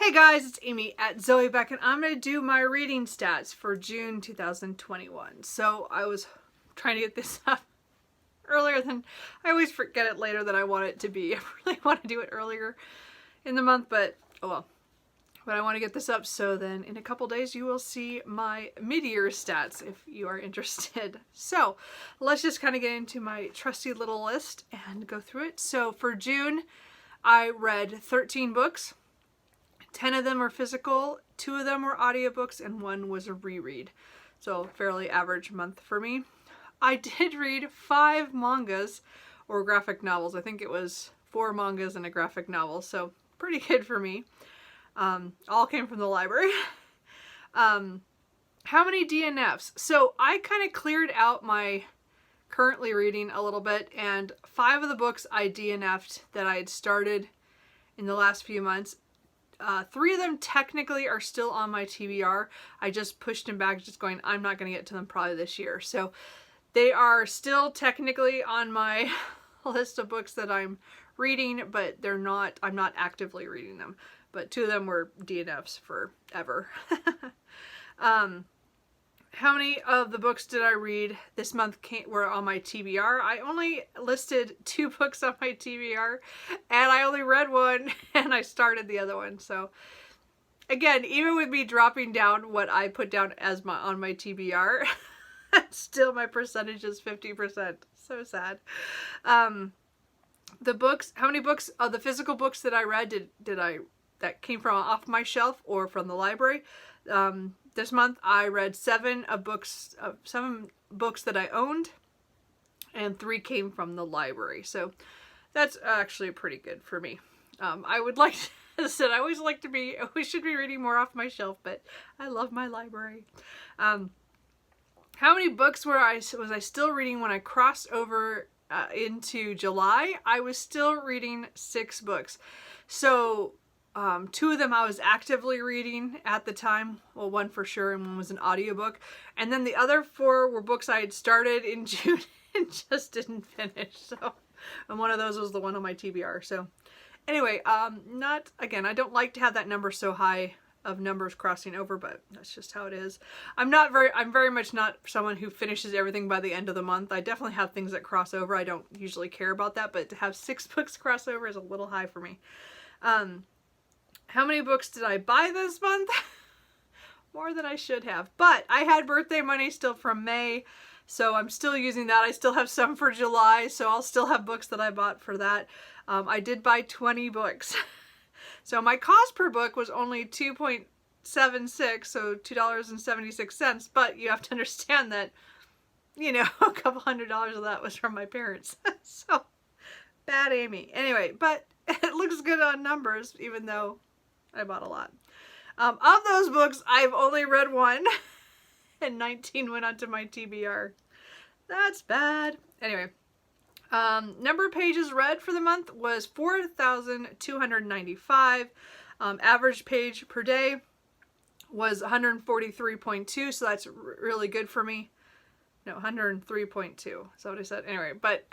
Hey guys, it's Amy at Zoe Beck, and I'm going to do my reading stats for June 2021. So I was trying to get this up earlier than, I always forget it later than I want it to be. I really want to do it earlier in the month, but oh well. But I want to get this up so then in a couple days you will see my mid-year stats if you are interested. So let's just kind of get into my trusty little list and go through it. So for June, I read 13 books. 10 of them are physical, 2 of them were audiobooks, and 1 was a reread. So fairly average month for me. I did read 5 mangas or graphic novels. I think it was 4 mangas and a graphic novel, so pretty good for me. All came from the library. How many DNFs? So I kind of cleared out my currently reading a little bit, and 5 of the books I DNF'd that I had started in the last few months. 3 of them technically are still on my TBR. I just pushed them back, just going, I'm not going to get to them probably this year. So they are still technically on my list of books that I'm reading, but they're not, I'm not actively reading them. But 2 of them were DNFs forever. How many of the books did I read this month were on my TBR? I only listed 2 books on my TBR, and I only read 1, and I started the other one. So again, even with me dropping down what I put down as on my TBR, still my percentage is 50%. So sad. The books, how many books of the physical books that I read that came from off my shelf or from the library? This month I read 7 books that I owned, and 3 came from the library. So that's actually pretty good for me. I would like to, as I said, I always should be reading more off my shelf, but I love my library. How many books was I still reading when I crossed over into July? I was still reading 6 books. So 2 of them I was actively reading at the time. Well, 1 for sure, and 1 was an audiobook. And then the other 4 were books I had started in June and just didn't finish. So, and 1 of those was the one on my TBR. So anyway, again, I don't like to have that number so high of numbers crossing over, but that's just how it is. I'm very much not someone who finishes everything by the end of the month. I definitely have things that cross over. I don't usually care about that, but to have 6 books cross over is a little high for me. How many books did I buy this month? More than I should have. But I had birthday money still from May, so I'm still using that. I still have some for July, so I'll still have books that I bought for that. I did buy 20 books. So my cost per book was only $2.76, so $2.76. But you have to understand that, you know, a couple $100 of that was from my parents. So, bad Amy. Anyway, but it looks good on numbers, even though I bought a lot. Of those books, I've only read 1, and 19 went onto my TBR. That's bad. Anyway, number of pages read for the month was 4,295. Average page per day was 143.2, so that's really good for me. No, 103.2. Is that what I said? Anyway, but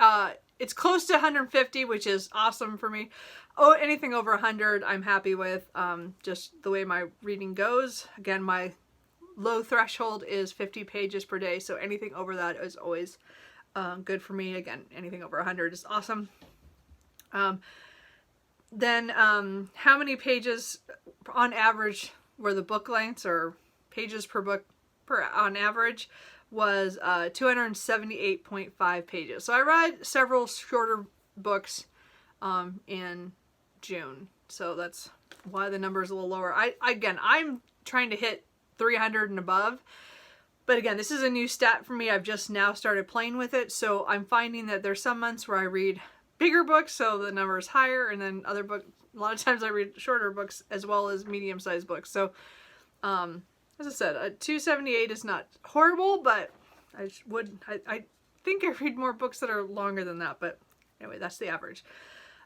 it's close to 150, which is awesome for me. Oh, anything over 100, I'm happy with. Just the way my reading goes. Again, my low threshold is 50 pages per day, so anything over that is always good for me. Again, anything over 100 is awesome. Then, how many pages on average were the book lengths, or pages per book on average? Was 278.5 pages. So I read several shorter books in June. So that's why the number is a little lower. I'm trying to hit 300 and above. But again, this is a new stat for me. I've just now started playing with it. So I'm finding that there's some months where I read bigger books, so the number is higher. And then other books, a lot of times I read shorter books as well as medium-sized books. So, as I said, 278 is not horrible, but I think I read more books that are longer than that. But anyway, that's the average.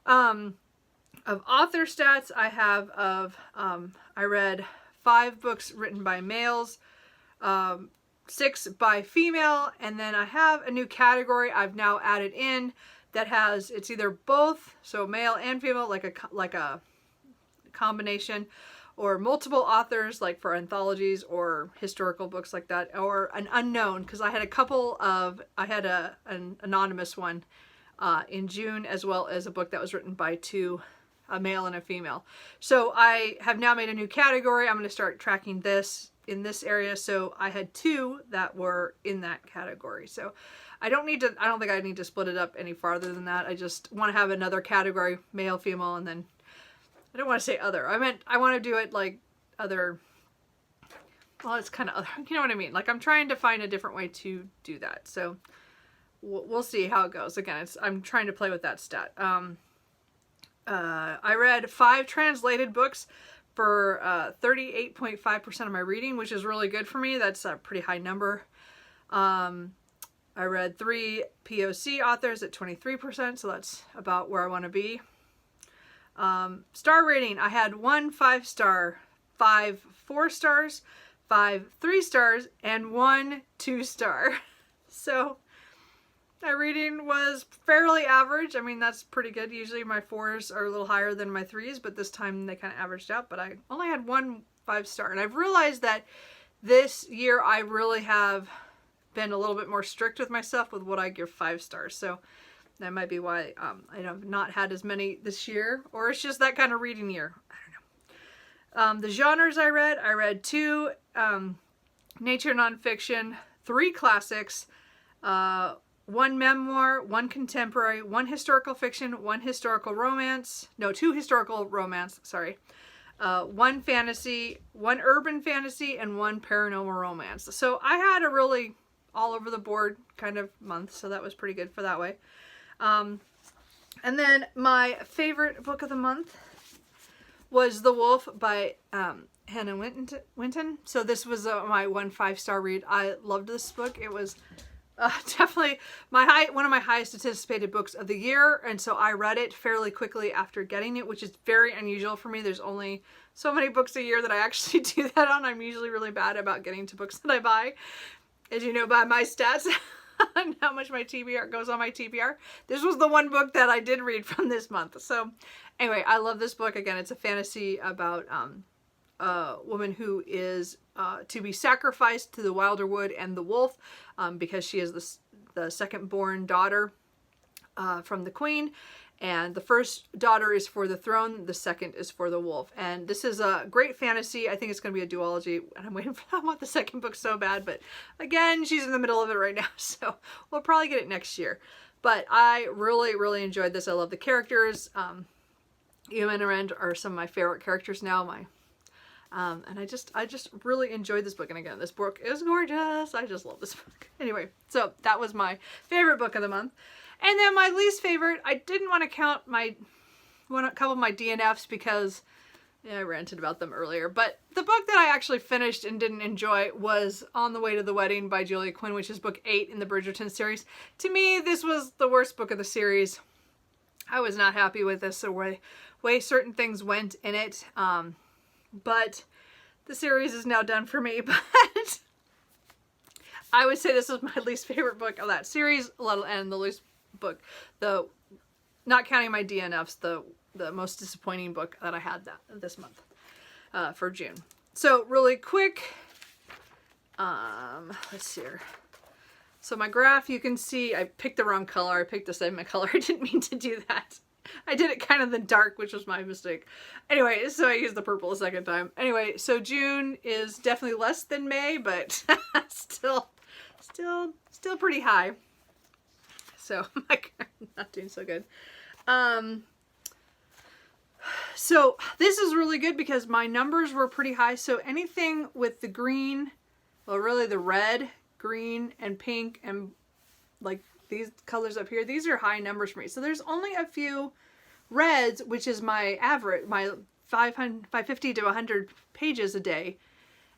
Of author stats, I have I read 5 books written by males, 6 by female, and then I have a new category I've now added in that has, it's either both, so male and female, like a combination, or multiple authors, like for anthologies or historical books like that, or an unknown, because I had an anonymous one in June, as well as a book that was written by a male and a female. So I have now made a new category. I'm going to start tracking this in this area. So I had 2 that were in that category. So I don't think I need to split it up any farther than that. I just want to have another category, male, female, and then I don't want to say other. I want to do it like other. Well, it's kind of other. You know what I mean? Like, I'm trying to find a different way to do that. So we'll see how it goes. Again, I'm trying to play with that stat. I read 5 translated books for 38.5% of my reading, which is really good for me. That's a pretty high number. I read 3 POC authors at 23%, so that's about where I want to be. Star rating, I had 1 5-star, 5 4 stars, 5 3 stars, and 1 2-star. So my reading was fairly average. I mean, that's pretty good. Usually my 4s are a little higher than my 3s, but this time they kind of averaged out. But I only had 1 5-star. And I've realized that this year I really have been a little bit more strict with myself with what I give 5 stars. So that might be why I have not had as many this year. Or it's just that kind of reading year. I don't know. The genres I read 2 nature nonfiction, 3 classics, 1 memoir, 1 contemporary, 1 historical fiction, 1 historical romance, no, 2 historical romance, sorry, 1 fantasy, 1 urban fantasy, and 1 paranormal romance. So I had a really all over the board kind of month, so that was pretty good for that way. And then my favorite book of the month was The Wolf by Hannah Winton. So this was my 1 5-star read. I loved this book. It was definitely one of my highest anticipated books of the year, and so I read it fairly quickly after getting it, which is very unusual for me. There's only so many books a year that I actually do that on. I'm usually really bad about getting to books that I buy, as you know by my stats and how much my TBR goes on my TBR. This was the one book that I did read from this month. So anyway, I love this book. Again, it's a fantasy about a woman who is to be sacrificed to the wilder wood and the wolf because she is the second born daughter from the queen, and the first daughter is for the throne, the second is for the wolf. And this is a great fantasy. I think it's going to be a duology, and I want the second book so bad, but again, she's in the middle of it right now, so we'll probably get it next year. But I really, really enjoyed this. I love the characters. Ewan and Rand are some of my favorite characters now. And I just really enjoyed this book. And again, this book is gorgeous. I just love this book. Anyway, so that was my favorite book of the month. And then my least favorite, I didn't want to count a couple of my DNFs because I ranted about them earlier. But the book that I actually finished and didn't enjoy was On the Way to the Wedding by Julia Quinn, which is book 8 in the Bridgerton series. To me, this was the worst book of the series. I was not happy with this, the way certain things went in it. But the series is now done for me. But I would say this is my least favorite book of that series, and the least book, not counting my DNFs, the most disappointing book that I had this month for June. So really quick, let's see here. So my graph, you can see I picked the wrong color. I picked the segment color. I didn't mean to do that. I did it kind of the dark, which was my mistake. Anyway, so I used the purple a second time. Anyway, so June is definitely less than May, but still pretty high. So I'm not doing so good. So this is really good because my numbers were pretty high. So anything with the green, well, really the red, green, and pink, and like these colors up here, these are high numbers for me. So there's only a few reds, which is my average, my 550 to 100 pages a day.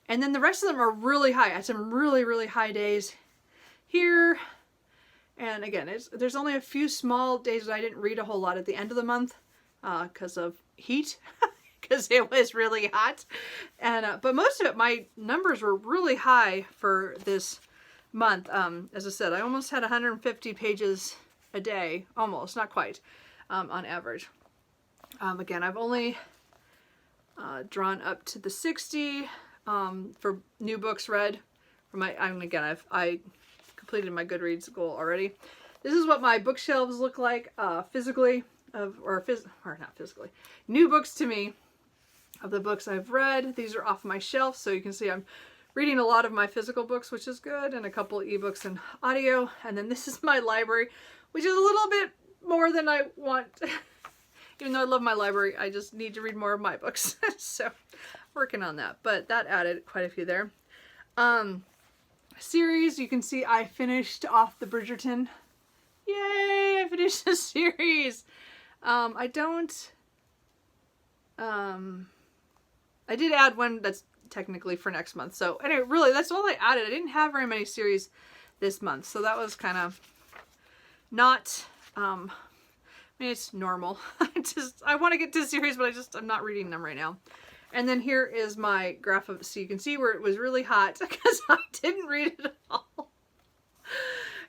And then the rest of them are really high. I had some really, really high days here. And again, there's only a few small days that I didn't read a whole lot at the end of the month because of heat, because it was really hot. And but most of it, my numbers were really high for this month. As I said, I almost had 150 pages a day, almost, not quite, on average. Again, I've only drawn up to the 60 for new books read. For my, again, I completed my Goodreads goal already. This is what my bookshelves look like physically, or not physically, new books to me of the books I've read. These are off my shelf, so you can see I'm reading a lot of my physical books, which is good, and a couple ebooks and audio. And then this is my library, which is a little bit more than I want. Even though I love my library, I just need to read more of my books. So working on that, but that added quite a few there. Series, you can see I finished off the Bridgerton. Yay, I finished the series. I did add one that's technically for next month. So anyway, really, that's all I added. I didn't have very many series this month. So that was kind of not, I mean, it's normal. I want to get to a series, but I'm not reading them right now. And then here is my graph of, so you can see where it was really hot because I didn't read it at all.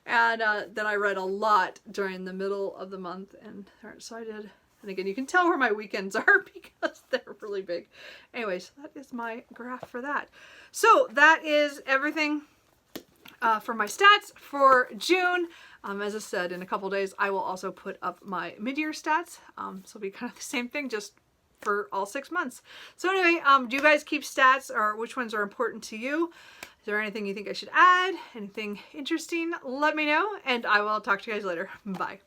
And then I read a lot during the middle of the month, and so I did. And again, you can tell where my weekends are because they're really big. Anyways, that is my graph for that. So that is everything for my stats for June. As I said, in a couple days, I will also put up my mid-year stats. So it'll be kind of the same thing, just for all 6 months. So anyway, do you guys keep stats, or which ones are important to you? Is there anything you think I should add? Anything interesting? Let me know, and I will talk to you guys later. Bye.